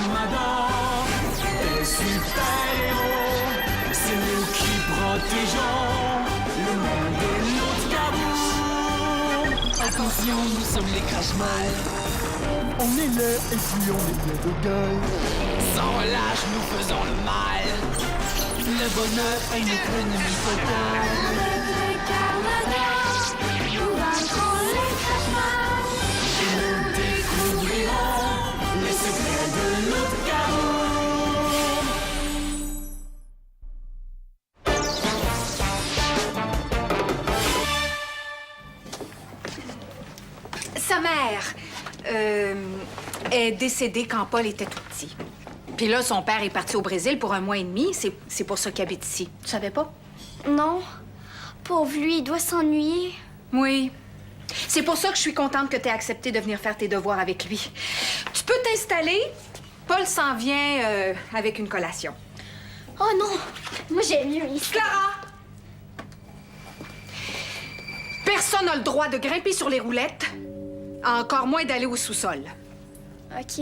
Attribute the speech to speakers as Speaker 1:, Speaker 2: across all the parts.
Speaker 1: Carmador, des super-héros, c'est nous qui protégeons le monde de l'Autre-Garou.
Speaker 2: Attention, nous sommes les Crash-Mal.
Speaker 3: On est là et puis on est plein de gueule.
Speaker 2: Sans relâche, nous faisons le mal. Le bonheur est notre ennemi total.
Speaker 4: Les Carmador, nous vaincrons les Crash-Mal.
Speaker 1: Et nous découvrirons les secrets de l'Autre-Garou.
Speaker 5: Sa mère est décédée quand Paul était tout petit. Puis là, son père est parti au Brésil pour 1 mois et demi. C'est pour ça qu'il habite ici. Tu savais pas?
Speaker 4: Non. Pauvre lui, il doit s'ennuyer.
Speaker 5: Oui. C'est pour ça que je suis contente que tu aies accepté de venir faire tes devoirs avec lui. Tu peux t'installer. Paul s'en vient avec une collation.
Speaker 4: Oh non! Moi, j'aime mieux ici.
Speaker 5: Clara! Personne n'a le droit de grimper sur les roulettes, encore moins d'aller au sous-sol.
Speaker 4: OK.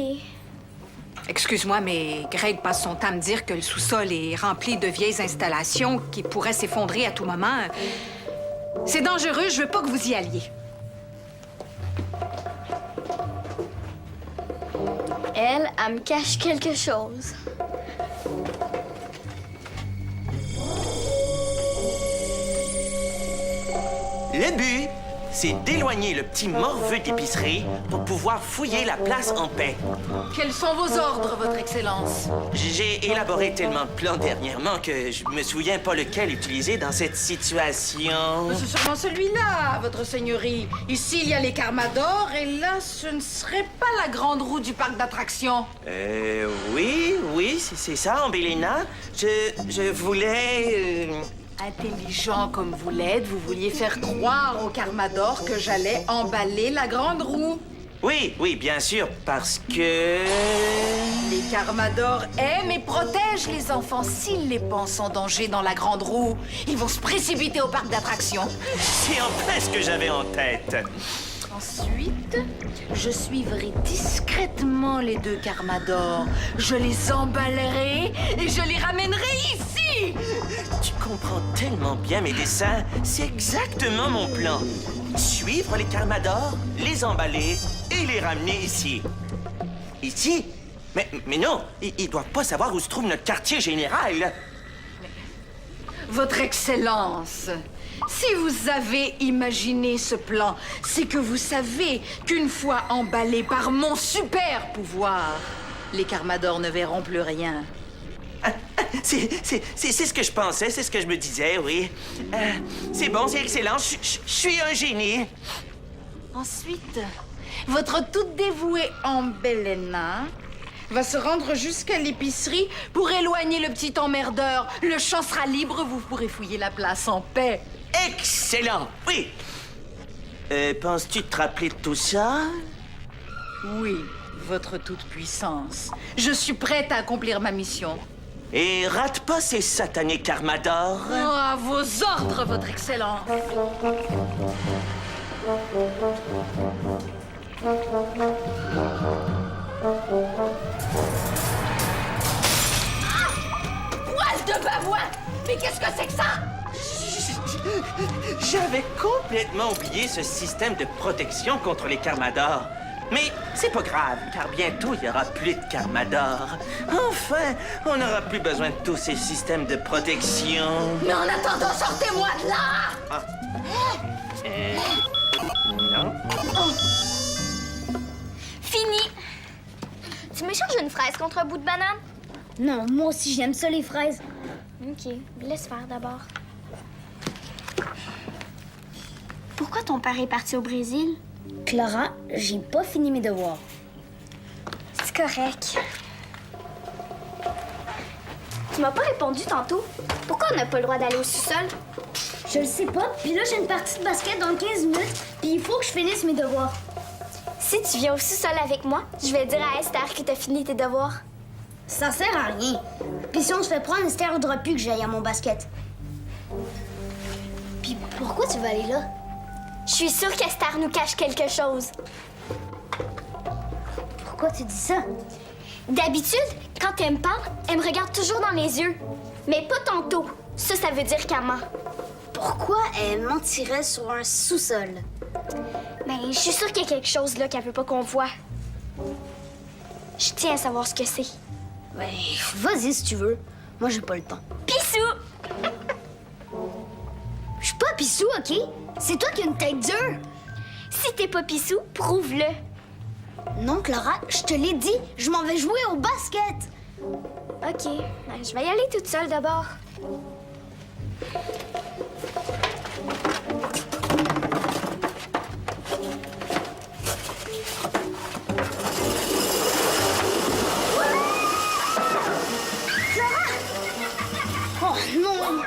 Speaker 5: Excuse-moi, mais Greg passe son temps à me dire que le sous-sol est rempli de vieilles installations qui pourraient s'effondrer à tout moment. C'est dangereux, je veux pas que vous y alliez.
Speaker 4: Elle me cache quelque chose.
Speaker 6: Le but, c'est d'éloigner le petit morveux d'épicerie pour pouvoir fouiller la place en paix.
Speaker 7: Quels sont vos ordres, Votre Excellence?
Speaker 6: J'ai élaboré tellement de plans dernièrement que je me souviens pas lequel utiliser dans cette situation.
Speaker 7: C'est sûrement celui-là, Votre Seigneurie. Ici, il y a les Carmador, et là, ce ne serait pas la grande roue du parc d'attractions.
Speaker 6: Oui, c'est ça, Ambélina. Je voulais...
Speaker 7: Intelligent comme vous l'êtes, vous vouliez faire croire aux Carmador que j'allais emballer la grande roue.
Speaker 6: Oui, bien sûr, parce que...
Speaker 7: Les Carmador aiment et protègent les enfants. S'ils les pensent en danger dans la grande roue, ils vont se précipiter au parc d'attractions.
Speaker 6: C'est en plein ce que j'avais en tête.
Speaker 7: Ensuite, je suivrai discrètement les 2 Carmador. Je les emballerai et je les ramènerai ici.
Speaker 6: Tu comprends tellement bien mes dessins. C'est exactement mon plan. Suivre les Carmador, les emballer et les ramener ici. Ici? Mais non, ils doivent pas savoir où se trouve notre quartier général.
Speaker 7: Votre Excellence, si vous avez imaginé ce plan, c'est que vous savez qu'une fois emballés par mon super pouvoir, les Carmador ne verront plus rien.
Speaker 6: C'est ce que je pensais, c'est ce que je me disais, oui. C'est bon, c'est excellent, je suis un génie.
Speaker 7: Ensuite, votre toute dévouée Ambélina va se rendre jusqu'à l'épicerie pour éloigner le petit emmerdeur. Le champ sera libre, vous pourrez fouiller la place en paix.
Speaker 6: Excellent, oui. Penses-tu te rappeler de tout ça?
Speaker 7: Oui, votre toute-puissance. Je suis prête à accomplir ma mission.
Speaker 6: Et rate pas ces satanés Carmador.
Speaker 7: Oh, à vos ordres, Votre Excellence. Poil de bavouac! Mais qu'est-ce que c'est que ça?
Speaker 6: J'avais complètement oublié ce système de protection contre les Carmador. Mais c'est pas grave, car bientôt, il y aura plus de Carmador. Enfin, on n'aura plus besoin de tous ces systèmes de protection.
Speaker 7: Mais en attendant, sortez-moi de là!
Speaker 6: Non?
Speaker 4: Fini! Tu m'échanges une fraise contre un bout de banane? Non, moi aussi, j'aime ça, les fraises. OK, laisse faire d'abord. Pourquoi ton père est parti au Brésil?
Speaker 8: Clara, j'ai pas fini mes devoirs.
Speaker 4: C'est correct. Tu m'as pas répondu tantôt. Pourquoi on n'a pas le droit d'aller au sous-sol?
Speaker 8: Je le sais pas, puis là, j'ai une partie de basket dans 15 minutes, puis il faut que je finisse mes devoirs.
Speaker 4: Si tu viens au sous-sol avec moi, je vais dire à Esther que t'as fini tes devoirs.
Speaker 8: Ça sert à rien. Puis si on se fait prendre, Esther voudra plus que j'aille à mon basket. Puis pourquoi tu vas aller là?
Speaker 4: Je suis sûre qu'Esther nous cache quelque chose.
Speaker 8: Pourquoi tu dis ça?
Speaker 4: D'habitude, quand elle me parle, elle me regarde toujours dans les yeux. Mais pas tantôt. Ça veut dire qu'elle ment.
Speaker 8: Pourquoi elle mentirait sur un sous-sol?
Speaker 4: Ben, je suis sûre qu'il y a quelque chose là qu'elle veut pas qu'on voit. Je tiens à savoir ce que c'est.
Speaker 8: Ben, vas-y si tu veux. Moi, j'ai pas le temps.
Speaker 4: Pissou!
Speaker 8: Je suis pas pissou, OK? C'est toi qui as une tête dure.
Speaker 4: Si t'es pas pissou, prouve-le.
Speaker 8: Non, Clara, je te l'ai dit. Je m'en vais jouer au basket.
Speaker 4: OK. Ben, je vais y aller toute seule d'abord.
Speaker 8: Oh non!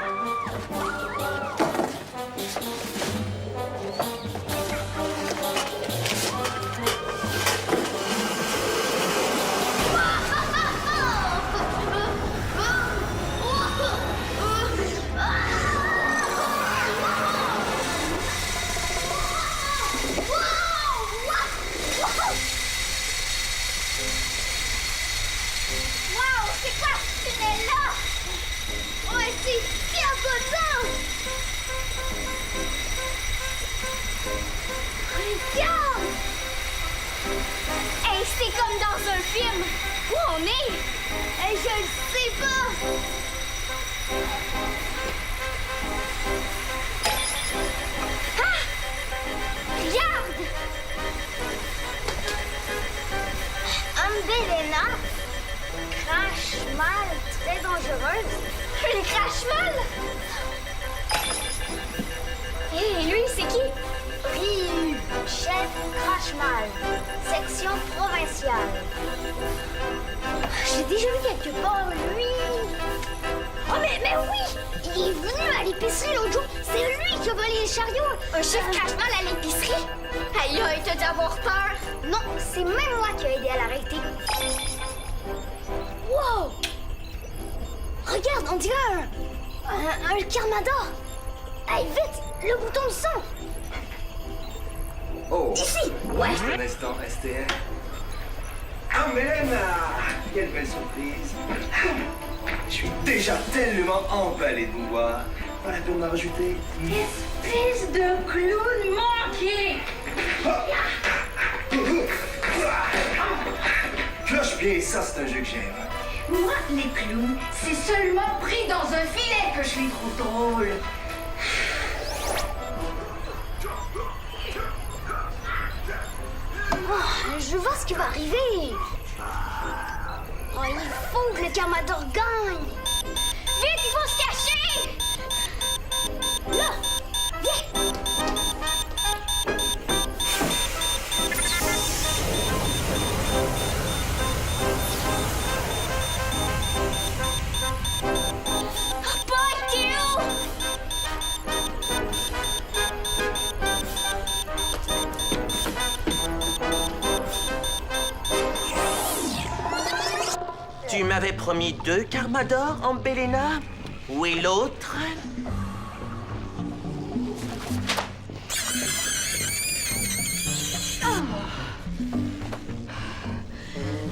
Speaker 4: Wow! C'est quoi ce tunnel-là? Ouais, c'est bien beau! Regarde! Hey, c'est comme dans un film! Où on est? Hey, je le sais pas! Ah! Regarde! Umbellena crache mal, très dangereuse. Une crache mal? Hé, lui, c'est qui? Ryu, chef crache mal, section provinciale. J'ai déjà vu quelque part, lui. Oh, mais oui! Il est venu à l'épicerie l'autre jour. C'est lui qui a volé les chariots. Un chef crache mal à l'épicerie? Aïe, aïe, t'as dû avoir peur. Non, c'est même moi qui ai aidé à l'arrêter. Wow! Regarde, on dirait un Carmador. Hey, vite, le bouton de son.
Speaker 9: Oh,
Speaker 4: Ici, ouais.
Speaker 9: juste un instant, STR. Ah, Mélène! Quelle belle surprise! Je suis déjà tellement emballé de vous voir. Pas la peine d'en rajouter.
Speaker 7: Espèce de clown manqué!
Speaker 9: Cloche-pied, ça c'est un jeu que j'aime.
Speaker 7: Moi, les clowns, c'est seulement pris dans un filet que je les trouve drôles.
Speaker 4: Oh, je veux voir ce qui va arriver. Oh, il faut que le Carmador gagne. Vite, il faut se cacher. Là, viens. Paul, t'es où?
Speaker 6: Tu m'avais promis 2 Carmador, Umbellena? Où est l'autre?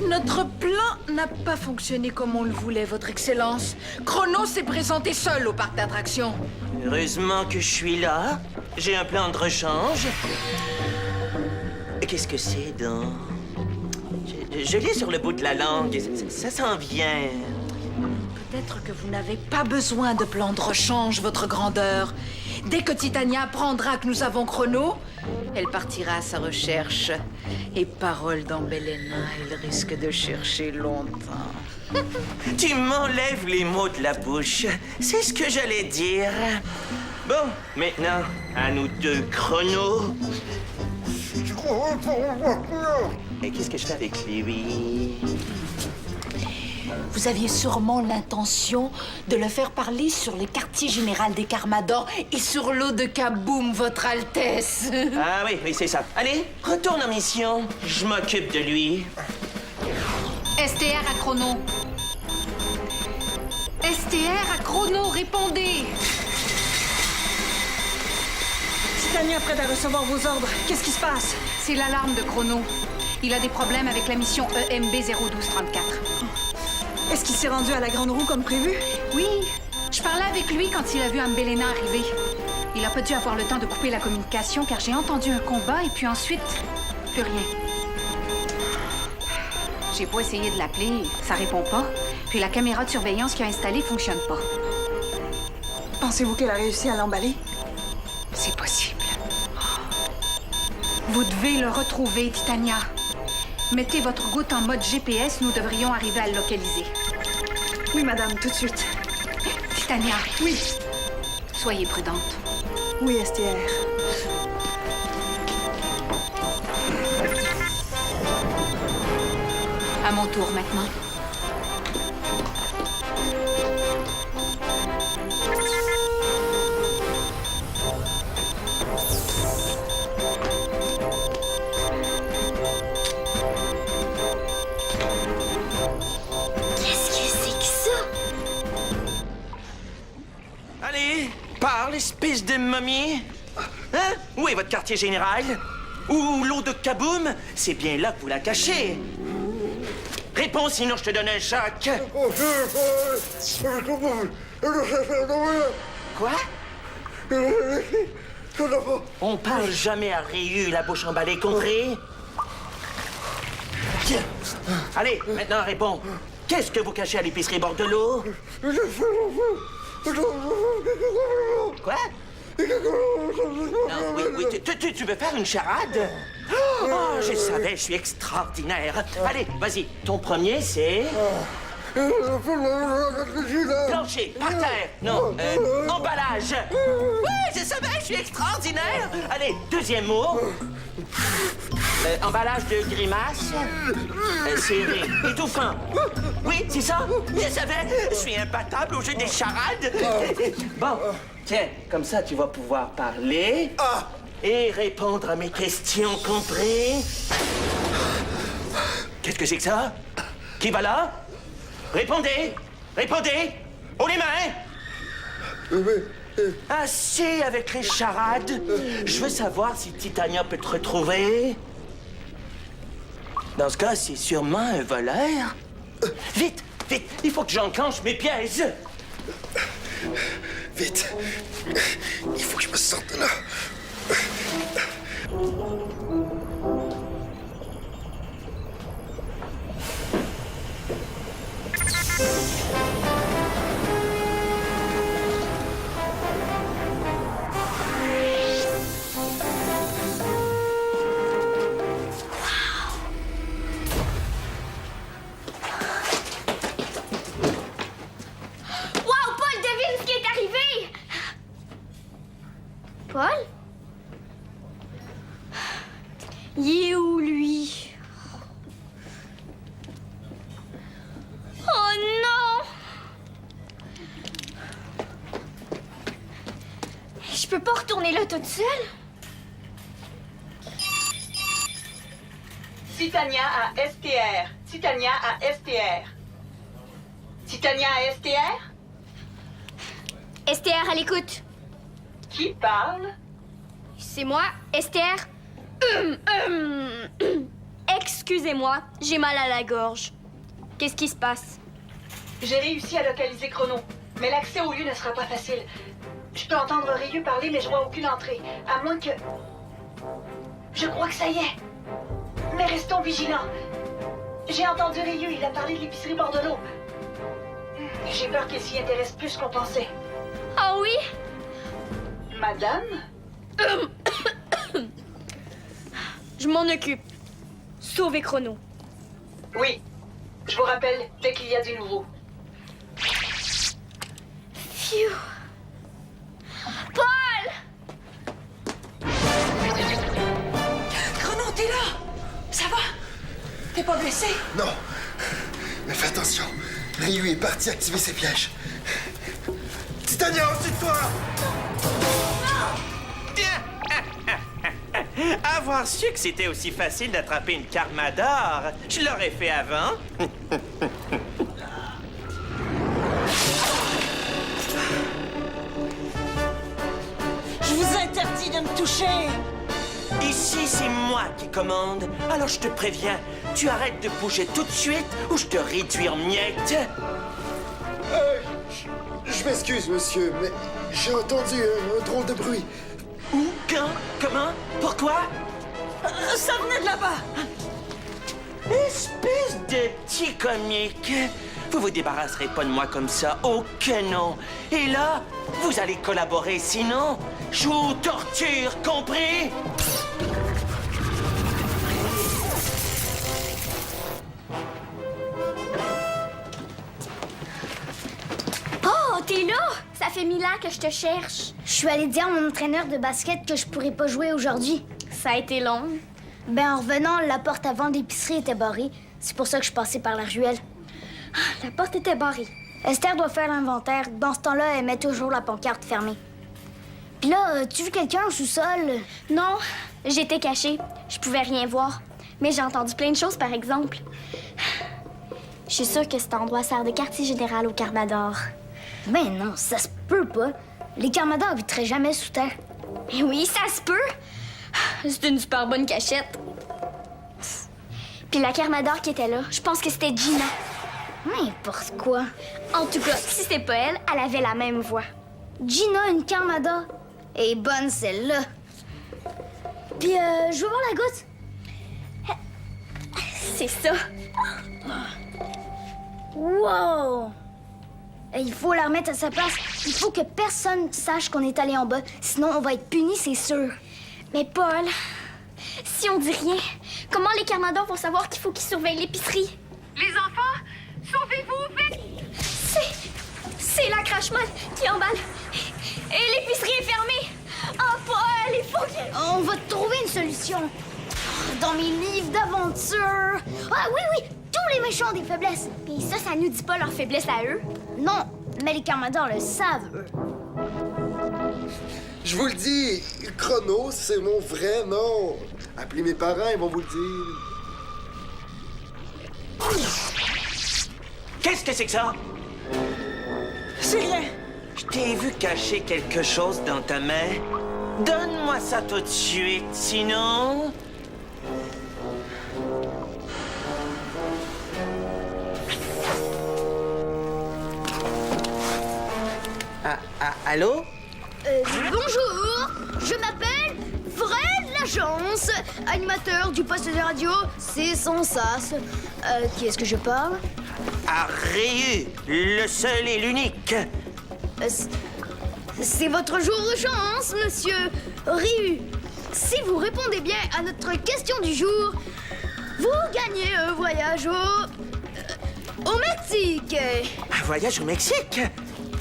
Speaker 7: Notre plan n'a pas fonctionné comme on le voulait, Votre Excellence. Chrono s'est présenté seul au parc d'attractions.
Speaker 6: Heureusement que je suis là. J'ai un plan de rechange. Qu'est-ce que c'est, donc? Je l'ai sur le bout de la langue. Ça s'en vient.
Speaker 7: Peut-être que vous n'avez pas besoin de plan de rechange, Votre Grandeur. Dès que Titania apprendra que nous avons Chrono, elle partira à sa recherche. Et parole d'Umbellena, elle risque de chercher longtemps.
Speaker 6: Tu m'enlèves les mots de la bouche. C'est ce que j'allais dire. Bon, maintenant, à nous 2, Chrono. Et qu'est-ce que je fais avec lui?
Speaker 7: Vous aviez sûrement l'intention de le faire parler sur le quartier général des Carmador et sur l'eau de Kaboom, Votre Altesse.
Speaker 6: Ah oui, c'est ça. Allez, retourne en mission. Je m'occupe de lui.
Speaker 5: STR à Chrono. STR à Chrono, répondez.
Speaker 10: Titania prête à recevoir vos ordres. Qu'est-ce qui se passe?
Speaker 5: C'est l'alarme de Chrono. Il a des problèmes avec la mission EMB 01234.
Speaker 10: Est-ce qu'il s'est rendu à la Grande Roue comme prévu?
Speaker 5: Oui, je parlais avec lui quand il a vu Ambelena arriver. Il n'a pas dû avoir le temps de couper la communication car j'ai entendu un combat et puis ensuite, plus rien. J'ai pas essayé de l'appeler, ça répond pas. Puis la caméra de surveillance qu'il a installée fonctionne pas.
Speaker 10: Pensez-vous qu'elle a réussi à l'emballer?
Speaker 5: C'est possible. Vous devez le retrouver, Titania. Mettez votre goutte en mode GPS, nous devrions arriver à le localiser.
Speaker 10: Oui, madame, tout de suite.
Speaker 5: Titania.
Speaker 10: Oui.
Speaker 5: Soyez prudente.
Speaker 10: Oui, STR.
Speaker 5: À mon tour maintenant.
Speaker 4: Qu'est-ce que c'est que ça?
Speaker 6: Allez, parle, espèce de momie. Hein? Où est votre quartier général? Ou l'eau de Kaboom? C'est bien là que vous la cachez. Réponds, sinon je te donne un choc. Quoi? On parle jamais à Ryu, la bouche emballée, compris? Allez, maintenant réponds. Qu'est-ce que vous cachez à l'épicerie bord de l'eau? Quoi? Non, oui, tu veux faire une charade? Oh, je savais, je suis extraordinaire. Allez, vas-y, ton premier, c'est... Plancher, par terre. Non, emballage. Oui, je savais, je suis extraordinaire. Allez, deuxième mot. Emballage de grimace. Serré, étouffant. Oui, c'est ça. Je savais, je suis imbattable au jeu des charades. Bon, tiens, comme ça, tu vas pouvoir parler et répondre à mes questions, compris? Qu'est-ce que c'est que ça? Qui va là? Répondez! Répondez! Haut les mains! Assez avec les charades. Je veux savoir si Titania peut te retrouver. Dans ce cas, c'est sûrement un voleur. Vite, vite, il faut que j'enclenche mes pièges.
Speaker 3: Vite. Il faut que je me sorte de là.
Speaker 4: Wow, Paul, devine ce qui est arrivé! Paul? Il est où, lui? Oh non! Je peux pas retourner là toute seule?
Speaker 11: Titania à STR. Titania à STR. Titania à STR?
Speaker 4: STR à l'écoute.
Speaker 11: Qui parle?
Speaker 4: C'est moi, STR. Excusez-moi, j'ai mal à la gorge. Qu'est-ce qui se passe?
Speaker 11: J'ai réussi à localiser Chrono, mais l'accès au lieu ne sera pas facile. Je peux entendre Ryu parler, mais je vois aucune entrée. À moins que... Je crois que ça y est. Mais restons vigilants. J'ai entendu Ryu, il a parlé de l'épicerie bord de l'eau. J'ai peur qu'il s'y intéresse plus qu'on pensait.
Speaker 4: Ah oui?
Speaker 11: Madame?
Speaker 4: Je m'en occupe. Sauvez Chrono.
Speaker 11: Oui. Je vous rappelle dès qu'il y a du nouveau.
Speaker 4: Phew. Paul!
Speaker 10: Chrono, t'es là! Ça va? T'es pas blessé?
Speaker 3: Non. Mais fais attention. Ryu est parti activer ses pièges. Titania, au-dessus de toi!
Speaker 6: Avoir su que c'était aussi facile d'attraper une Carmador, je l'aurais fait avant.
Speaker 10: Je vous interdis de me toucher!
Speaker 6: Ici, c'est moi qui commande. Alors je te préviens, tu arrêtes de bouger tout de suite ou je te réduis en miettes.
Speaker 3: Je m'excuse, monsieur, mais j'ai entendu un drôle de bruit.
Speaker 6: Où? Quand? Comment? Pourquoi?
Speaker 10: Ça venait de là-bas.
Speaker 6: Espèce de petit comique. Vous vous débarrasserez pas de moi comme ça. Oh que non. Et là, vous allez collaborer, sinon, je vous torture, compris?
Speaker 4: Oh, t'es là? Ça fait 1000 ans que je te cherche. Je suis allée dire à mon entraîneur de basket que je pourrais pas jouer aujourd'hui. Ça a été long. Ben, en revenant, la porte avant l'épicerie était barrée. C'est pour ça que je passais par la ruelle. La porte était barrée. Esther doit faire l'inventaire. Dans ce temps-là, elle met toujours la pancarte fermée. Puis là, as-tu vu quelqu'un au sous-sol? Non, j'étais cachée. Je pouvais rien voir. Mais j'ai entendu plein de choses, par exemple. Je suis sûre que cet endroit sert de quartier général au Carmador. Ben non, ça se peut pas. Les Carmadors habiteraient jamais sous terre. Mais oui, ça se peut. C'est une super bonne cachette. Puis la Carmador qui était là, je pense que c'était Gina. N'importe quoi. En tout cas, si c'était pas elle, elle avait la même voix. Gina, une Carmador. Elle est bonne, celle-là. Puis, je veux voir la goutte. C'est ça. Wow! Il faut la remettre à sa place. Il faut que personne sache qu'on est allé en bas. Sinon, on va être punis, c'est sûr. Mais Paul, si on dit rien, comment les Carmadors vont savoir qu'il faut qu'ils surveillent l'épicerie?
Speaker 5: Les enfants, sauvez-vous, vite!
Speaker 4: C'est la crache-mal qui emballe. Et l'épicerie est fermée. Oh, Paul, il faut qu'il... On va trouver une solution. Dans mes livres d'aventure. Ah oui, tous les méchants ont des faiblesses. Puis ça nous dit pas leur faiblesse à eux. Non, mais les Carmadors le savent, eux.
Speaker 3: Je vous le dis, Chronos, c'est mon vrai nom. Appelez mes parents, ils vont vous le dire.
Speaker 6: Qu'est-ce que c'est que ça?
Speaker 10: C'est rien.
Speaker 6: Je t'ai vu cacher quelque chose dans ta main. Donne-moi ça tout de suite, sinon... Allô?
Speaker 4: Bonjour, je m'appelle Fred Lachance, animateur du poste de radio C'est son sas. Qui est-ce que je parle?
Speaker 6: À Réu, le seul et l'unique.
Speaker 4: C'est votre jour de chance, monsieur Ryu. Si vous répondez bien à notre question du jour, vous gagnez un voyage au Mexique.
Speaker 6: Un voyage au Mexique?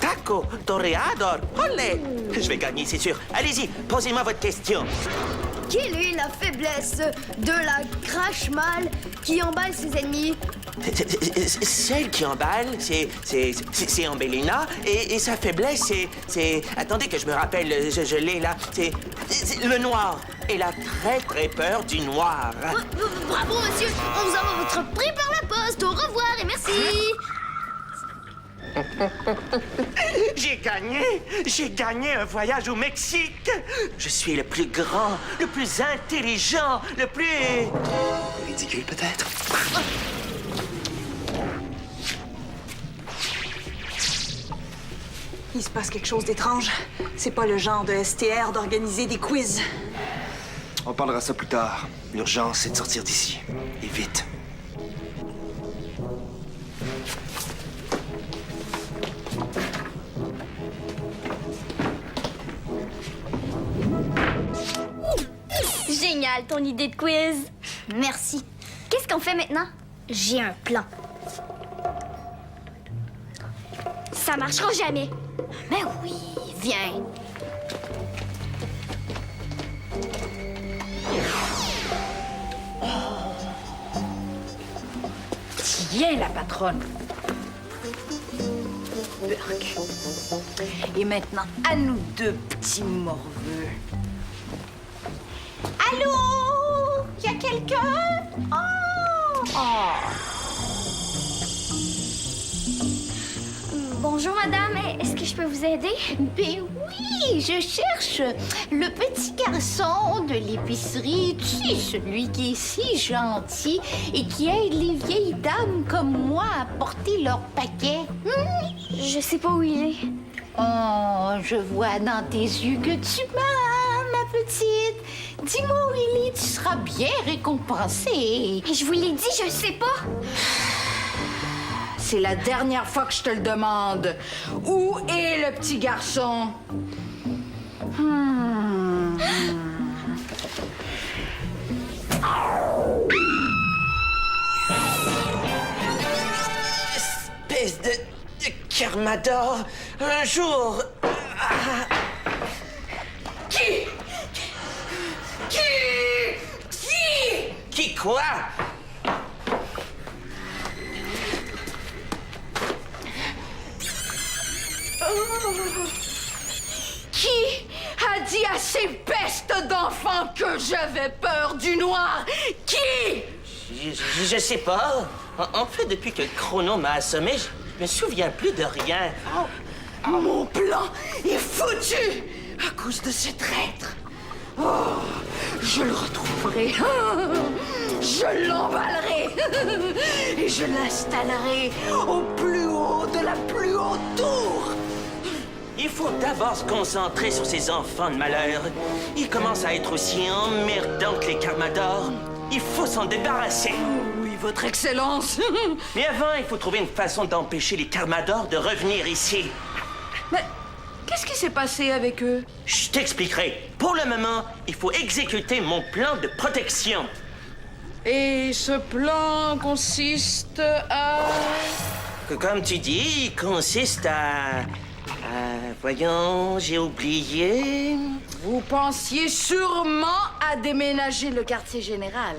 Speaker 6: Taco, toreador, olé! Je vais gagner, c'est sûr. Allez-y, posez-moi votre question.
Speaker 4: Quelle est la faiblesse de la crache-mal qui emballe ses ennemis?
Speaker 6: Celle qui emballe, c'est Ambellina, et sa faiblesse, c'est... Attendez que je me rappelle, je l'ai là. C'est le noir. Elle a très peur du noir.
Speaker 4: Bravo, monsieur! On vous envoie votre prix par la poste. Au revoir et merci!
Speaker 6: J'ai gagné un voyage au Mexique. Je suis le plus grand, le plus intelligent, le plus...
Speaker 3: Ridicule, peut-être?
Speaker 10: Il se passe quelque chose d'étrange. C'est pas le genre de STR d'organiser des quiz.
Speaker 9: On parlera ça plus tard. L'urgence, c'est de sortir d'ici. Et vite.
Speaker 4: Génial, ton idée de quiz. Merci. Qu'est-ce qu'on fait maintenant? J'ai un plan. Ça marchera jamais. Mais oui, viens.
Speaker 7: Tiens, la patronne. Burk. Et maintenant, à nous deux, petits morveux. Allô? Y a quelqu'un? Oh!
Speaker 4: Bon, Bonjour madame, est-ce que je peux vous aider?
Speaker 12: Ben oui, je cherche le petit garçon de l'épicerie, tu sais, celui qui est si gentil et qui aide les vieilles dames comme moi à porter leurs paquets.
Speaker 4: Je sais pas où il est.
Speaker 12: Oh, je vois dans tes yeux que tu m'as, ma petite. Dis-moi où il est, tu seras bien récompensée.
Speaker 4: Et je vous l'ai dit, je sais pas.
Speaker 7: C'est la dernière fois que je te le demande. Où est le petit garçon?
Speaker 6: Espèce de Carmador, un jour...
Speaker 7: Qui?
Speaker 6: Qui quoi?
Speaker 7: Qui a dit à ces pestes d'enfants que j'avais peur du noir? Qui?
Speaker 6: Je sais pas. En fait, depuis que Chrono m'a assommé, je me souviens plus de rien.
Speaker 7: Mon plan est foutu à cause de ces traîtres. Oh, je le retrouverai. Je l'emballerai. Et je l'installerai au plus haut de la plus haute tour.
Speaker 6: Il faut d'abord se concentrer sur ces enfants de malheur. Ils commencent à être aussi emmerdants que les Carmadors. Il faut s'en débarrasser.
Speaker 7: Oui, votre excellence.
Speaker 6: Mais avant, il faut trouver une façon d'empêcher les Carmadors de revenir ici.
Speaker 7: Mais qu'est-ce qui s'est passé avec eux?
Speaker 6: Je t'expliquerai. Pour le moment, il faut exécuter mon plan de protection.
Speaker 7: Et ce plan consiste à...
Speaker 6: Comme tu dis, il consiste à... voyons, j'ai oublié...
Speaker 7: Vous pensiez sûrement à déménager le quartier général.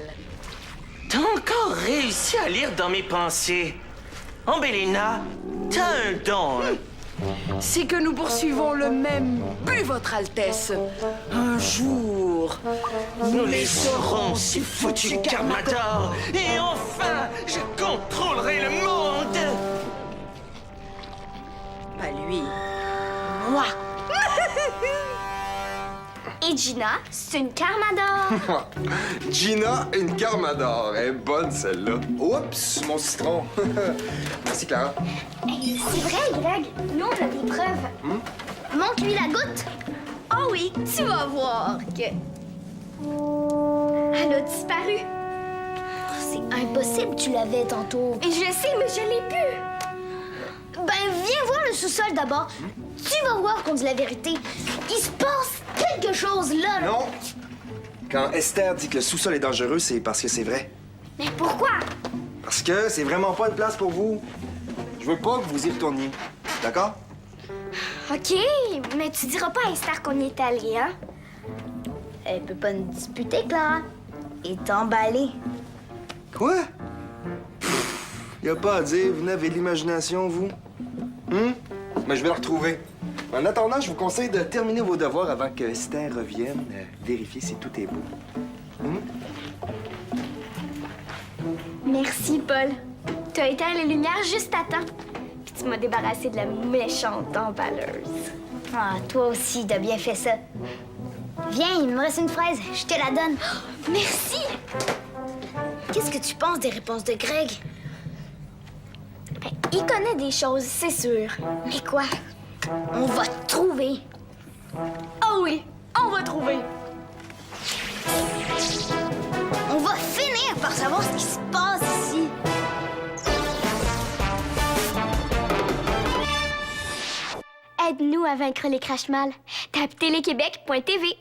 Speaker 6: T'as encore réussi à lire dans mes pensées. Ambélina, t'as un don, hein?
Speaker 7: C'est que nous poursuivons le même but, Votre Altesse. Un jour,
Speaker 6: nous les saurons, ces foutus Carmadors. Et enfin, je contrôlerai le monde.
Speaker 7: Pas lui.
Speaker 4: Moi. Et Gina, c'est une Carmador.
Speaker 3: Gina, une Carmador. Elle est bonne, celle-là. Oups, mon citron. Merci, Clara.
Speaker 4: Hey, c'est vrai, Greg. Nous, on a des preuves. Montre-lui la goutte. Oh oui, tu vas voir que... Elle a disparu. C'est impossible, tu l'avais tantôt. Et je sais, mais je l'ai plus. Ben, viens voir le sous-sol d'abord. Tu vas voir qu'on dit la vérité. Il se passe quelque chose là.
Speaker 3: Non. Quand Esther dit que le sous-sol est dangereux, c'est parce que c'est vrai.
Speaker 4: Mais pourquoi?
Speaker 3: Parce que c'est vraiment pas une place pour vous. Je veux pas que vous y retourniez. D'accord?
Speaker 4: OK, mais tu diras pas à Esther qu'on y est allé, hein? Elle peut pas nous disputer, Clara. Et t'emballer.
Speaker 3: Quoi? Y a pas à dire, vous n'avez l'imagination, vous. Mais je vais la retrouver. En attendant, je vous conseille de terminer vos devoirs avant que Esther revienne vérifier si tout est beau.
Speaker 4: Merci, Paul. T'as éteint les lumières juste à temps. Puis tu m'as débarrassé de la méchante emballeuse. Ah, toi aussi, t'as bien fait ça. Viens, il me reste une fraise. Je te la donne. Oh, merci! Qu'est-ce que tu penses des réponses de Greg? Ben, il connaît des choses, c'est sûr. Mais quoi? On va trouver. Oh oui, on va trouver. On va finir par savoir ce qui se passe ici. Aide-nous à vaincre les Crashmal. Tape téléquébec.tv.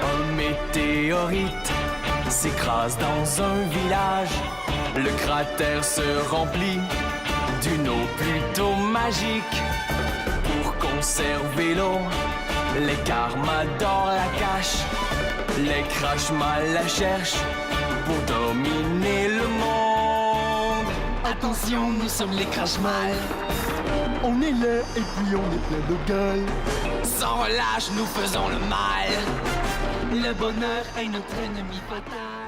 Speaker 1: Un météorite s'écrase dans un village. Le cratère se remplit d'une eau plutôt magique. Pour conserver l'eau, les Carmadors la cachent. Les Crashmal la cherchent pour dominer le monde.
Speaker 2: Attention, nous sommes les Crashmal.
Speaker 1: On est là et puis on est plein de gueule.
Speaker 2: Sans relâche, nous faisons le mal. Le bonheur est notre ennemi fatal.